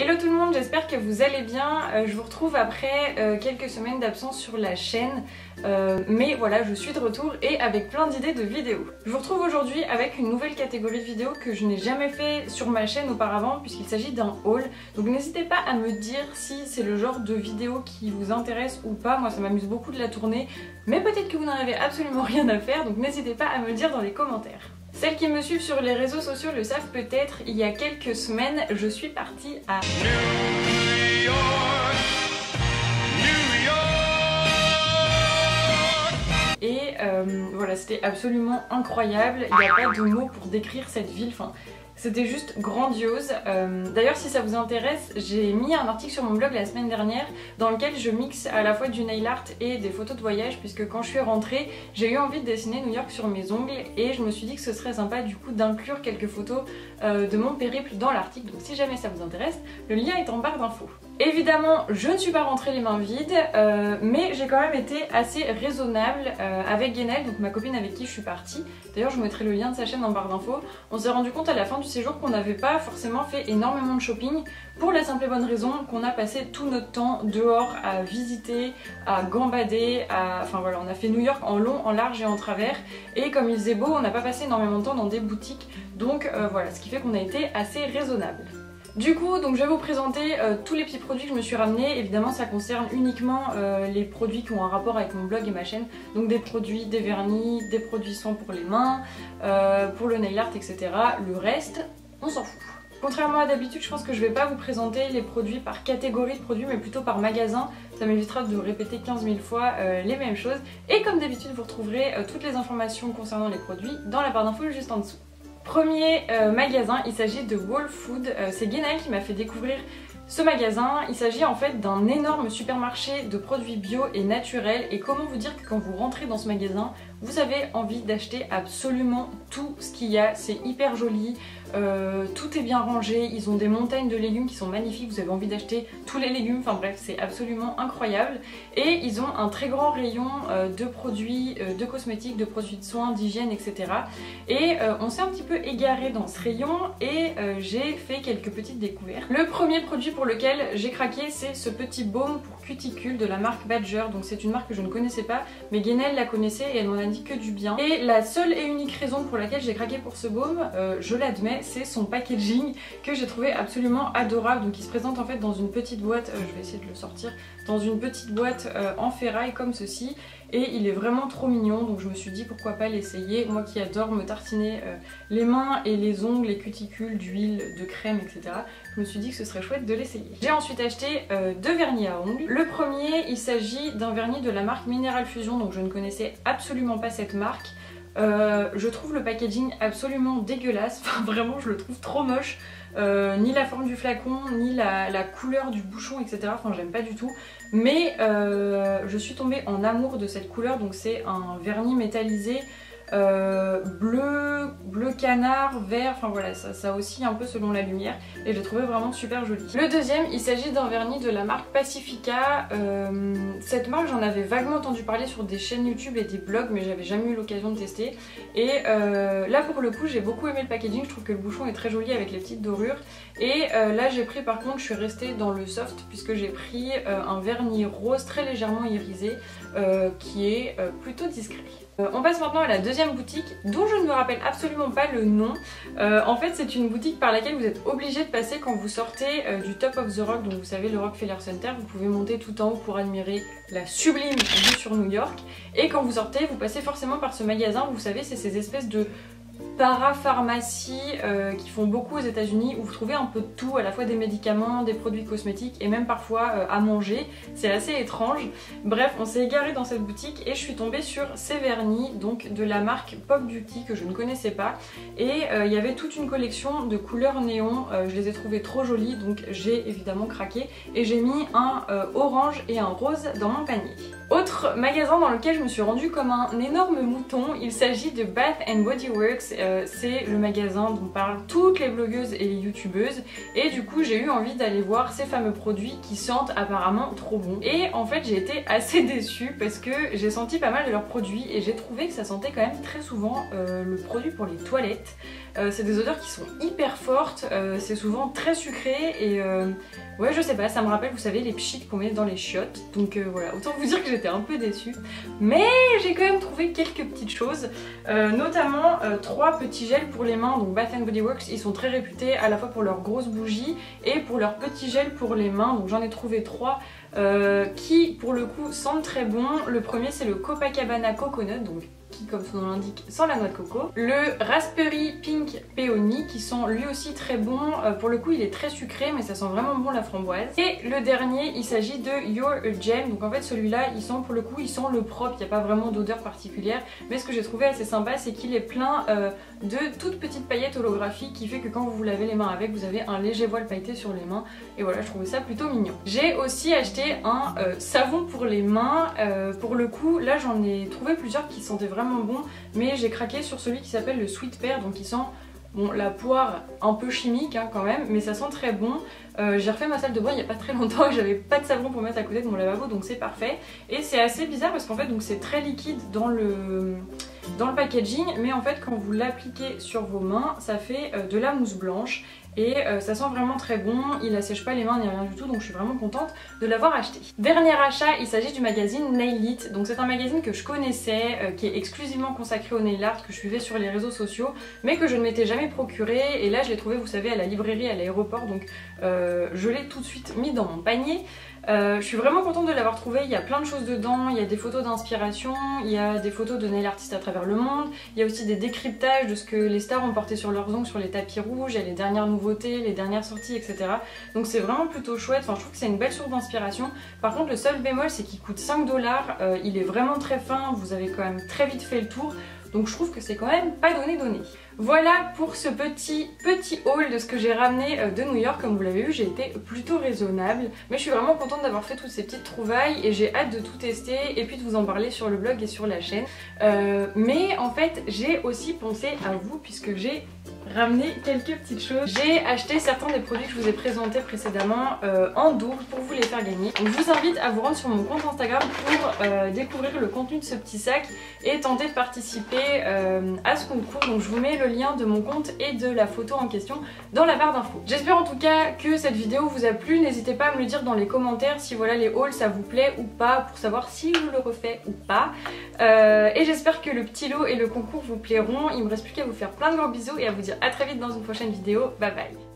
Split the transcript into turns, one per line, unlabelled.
Hello tout le monde, j'espère que vous allez bien. Je vous retrouve après quelques semaines d'absence sur la chaîne. Mais voilà, je suis de retour et avec plein d'idées de vidéos. Je vous retrouve aujourd'hui avec une nouvelle catégorie de vidéos que je n'ai jamais fait sur ma chaîne auparavant puisqu'il s'agit d'un haul. Donc n'hésitez pas à me dire si c'est le genre de vidéo qui vous intéresse ou pas. Moi ça m'amuse beaucoup de la tourner, mais peut-être que vous n'en avez absolument rien à faire, donc n'hésitez pas à me le dire dans les commentaires. Celles qui me suivent sur les réseaux sociaux le savent peut-être, il y a quelques semaines, je suis partie à New York. Et voilà, c'était absolument incroyable, il n'y a pas de mots pour décrire cette ville, enfin, c'était juste grandiose. D'ailleurs, si ça vous intéresse, j'ai mis un article sur mon blog la semaine dernière dans lequel je mixe à la fois du nail art et des photos de voyage, puisque quand je suis rentrée, j'ai eu envie de dessiner New York sur mes ongles et je me suis dit que ce serait sympa du coup d'inclure quelques photos de mon périple dans l'article. Donc si jamais ça vous intéresse, le lien est en barre d'infos. Évidemment, je ne suis pas rentrée les mains vides, mais j'ai quand même été assez raisonnable avec Guénel, donc ma copine avec qui je suis partie. D'ailleurs, je vous mettrai le lien de sa chaîne en barre d'infos. On s'est rendu compte à la fin du séjour qu'on n'avait pas forcément fait énormément de shopping, pour la simple et bonne raison qu'on a passé tout notre temps dehors à visiter, à gambader, enfin voilà, on a fait New York en long, en large et en travers, et comme il faisait beau, on n'a pas passé énormément de temps dans des boutiques, donc voilà, ce qui fait qu'on a été assez raisonnable. Du coup, donc je vais vous présenter tous les petits produits que je me suis ramenés. Évidemment, ça concerne uniquement les produits qui ont un rapport avec mon blog et ma chaîne. Donc des produits, des vernis, des produits soins pour les mains, pour le nail art, etc. Le reste, on s'en fout. Contrairement à d'habitude, je pense que je vais pas vous présenter les produits par catégorie de produits, mais plutôt par magasin. Ça m'évitera de répéter 15 000 fois les mêmes choses. Et comme d'habitude, vous retrouverez toutes les informations concernant les produits dans la barre d'infos juste en dessous. Premier magasin, il s'agit de Whole Food. C'est Guénel qui m'a fait découvrir ce magasin. Il s'agit en fait d'un énorme supermarché de produits bio et naturels. Et comment vous dire que quand vous rentrez dans ce magasin, vous avez envie d'acheter absolument tout ce qu'il y a. C'est hyper joli, tout est bien rangé, ils ont des montagnes de légumes qui sont magnifiques, vous avez envie d'acheter tous les légumes, enfin bref, c'est absolument incroyable. Et ils ont un très grand rayon de produits de cosmétiques, de produits de soins, d'hygiène, etc. Et on s'est un petit peu égaré dans ce rayon et j'ai fait quelques petites découvertes. Le premier produit pour lequel j'ai craqué, c'est ce petit baume pour cuticule de la marque Badger. Donc c'est une marque que je ne connaissais pas, mais Guénel la connaissait et elle m'en a dit que du bien. Et la seule et unique raison pour laquelle j'ai craqué pour ce baume, je l'admets, c'est son packaging que j'ai trouvé absolument adorable. Donc il se présente en fait dans une petite boîte, je vais essayer de le sortir, dans une petite boîte en ferraille comme ceci. Et il est vraiment trop mignon, donc je me suis dit pourquoi pas l'essayer. Moi qui adore me tartiner les mains et les ongles, les cuticules d'huile, de crème, etc. Je me suis dit que ce serait chouette de l'essayer. J'ai ensuite acheté deux vernis à ongles. Le premier, il s'agit d'un vernis de la marque Mineral Fusion, donc je ne connaissais absolument pas cette marque. Je trouve le packaging absolument dégueulasse, enfin vraiment je le trouve trop moche. Ni la forme du flacon, ni la couleur du bouchon, etc. Enfin j'aime pas du tout. Mais je suis tombée en amour de cette couleur, donc c'est un vernis métallisé bleu canard, vert, enfin voilà, ça oscille un peu selon la lumière et je l'ai trouvé vraiment super joli. Le deuxième, il s'agit d'un vernis de la marque Pacifica. Cette marque, j'en avais vaguement entendu parler sur des chaînes YouTube et des blogs, mais j'avais jamais eu l'occasion de tester. Et là pour le coup, j'ai beaucoup aimé le packaging, je trouve que le bouchon est très joli avec les petites dorures. Et là j'ai pris, par contre, je suis restée dans le soft puisque j'ai pris un vernis rose très légèrement irisé qui est plutôt discret. On passe maintenant à la deuxième boutique dont je ne me rappelle absolument pas le nom. En fait c'est une boutique par laquelle vous êtes obligé de passer quand vous sortez du Top of the Rock, donc vous savez le Rockefeller Center, vous pouvez monter tout en haut pour admirer la sublime vue sur New York. Et quand vous sortez, vous passez forcément par ce magasin, vous savez c'est ces espèces de parapharmacies qui font beaucoup aux États-Unis où vous trouvez un peu de tout, à la fois des médicaments, des produits cosmétiques et même parfois à manger. C'est assez étrange. Bref, on s'est égaré dans cette boutique et je suis tombée sur ces vernis donc de la marque Pop Beauty que je ne connaissais pas. Et il y avait toute une collection de couleurs néon. Je les ai trouvées trop jolies, donc j'ai évidemment craqué et j'ai mis un orange et un rose dans mon panier. Autre magasin dans lequel je me suis rendue comme un énorme mouton, il s'agit de Bath & Body Works. C'est le magasin dont parlent toutes les blogueuses et les youtubeuses et du coup j'ai eu envie d'aller voir ces fameux produits qui sentent apparemment trop bon. Et en fait j'ai été assez déçue parce que j'ai senti pas mal de leurs produits et j'ai trouvé que ça sentait quand même très souvent le produit pour les toilettes. C'est des odeurs qui sont hyper fortes, c'est souvent très sucré et ouais je sais pas, ça me rappelle vous savez les pchits qu'on met dans les chiottes. Donc voilà, autant vous dire que j'étais un peu déçue. Mais j'ai quand même trouvé quelques petites choses, notamment 3 petits gels pour les mains. Donc Bath & Body Works, ils sont très réputés à la fois pour leurs grosses bougies et pour leurs petits gels pour les mains. Donc j'en ai trouvé 3 qui pour le coup sentent très bon. Le premier c'est le Copacabana Coconut, donc qui comme son nom l'indique sent la noix de coco. Le Raspberry Pink Peony qui sent lui aussi très bon, pour le coup il est très sucré mais ça sent vraiment bon la framboise. Et le dernier il s'agit de You're a Gem, donc en fait celui-là il sent pour le coup il sent le propre, il n'y a pas vraiment d'odeur particulière, mais ce que j'ai trouvé assez sympa c'est qu'il est plein de toutes petites paillettes holographiques qui fait que quand vous vous lavez les mains avec vous avez un léger voile pailleté sur les mains et voilà je trouvais ça plutôt mignon. J'ai aussi acheté un savon pour les mains, pour le coup là j'en ai trouvé plusieurs qui sentaient vraiment bon, mais j'ai craqué sur celui qui s'appelle le Sweet Pear, donc il sent bon, la poire un peu chimique hein, quand même, mais ça sent très bon. J'ai refait ma salle de bain il n'y a pas très longtemps et j'avais pas de savon pour mettre à côté de mon lavabo, donc c'est parfait. Et c'est assez bizarre parce qu'en fait donc c'est très liquide dans le packaging, mais en fait quand vous l'appliquez sur vos mains ça fait de la mousse blanche et ça sent vraiment très bon, il assèche pas les mains ni rien du tout, donc je suis vraiment contente de l'avoir acheté. Dernier achat, il s'agit du magazine Nail It, donc c'est un magazine que je connaissais, qui est exclusivement consacré au nail art, que je suivais sur les réseaux sociaux, mais que je ne m'étais jamais procuré, et là je l'ai trouvé vous savez à la librairie à l'aéroport, donc je l'ai tout de suite mis dans mon panier. Je suis vraiment contente de l'avoir trouvé, il y a plein de choses dedans, il y a des photos d'inspiration, il y a des photos de nail artistes à travers le monde, il y a aussi des décryptages de ce que les stars ont porté sur leurs ongles sur les tapis rouges, il y a les dernières nouveautés, les dernières sorties, etc. Donc c'est vraiment plutôt chouette, enfin je trouve que c'est une belle source d'inspiration. Par contre le seul bémol c'est qu'il coûte 5 $, il est vraiment très fin, vous avez quand même très vite fait le tour. Donc je trouve que c'est quand même pas donné. Voilà pour ce petit haul de ce que j'ai ramené de New York. Comme vous l'avez vu, j'ai été plutôt raisonnable. Mais je suis vraiment contente d'avoir fait toutes ces petites trouvailles et j'ai hâte de tout tester et puis de vous en parler sur le blog et sur la chaîne. Mais en fait, j'ai aussi pensé à vous puisque j'ai ramené quelques petites choses. J'ai acheté certains des produits que je vous ai présentés précédemment en double pour vous les faire gagner. Donc je vous invite à vous rendre sur mon compte Instagram pour découvrir le contenu de ce petit sac et tenter de participer à ce concours. Donc je vous mets le lien de mon compte et de la photo en question dans la barre d'infos. J'espère en tout cas que cette vidéo vous a plu. N'hésitez pas à me le dire dans les commentaires si voilà les hauls ça vous plaît ou pas, pour savoir si je le refais ou pas. Et j'espère que le petit lot et le concours vous plairont. Il me reste plus qu'à vous faire plein de gros bisous et à vous dire à très vite dans une prochaine vidéo. Bye bye.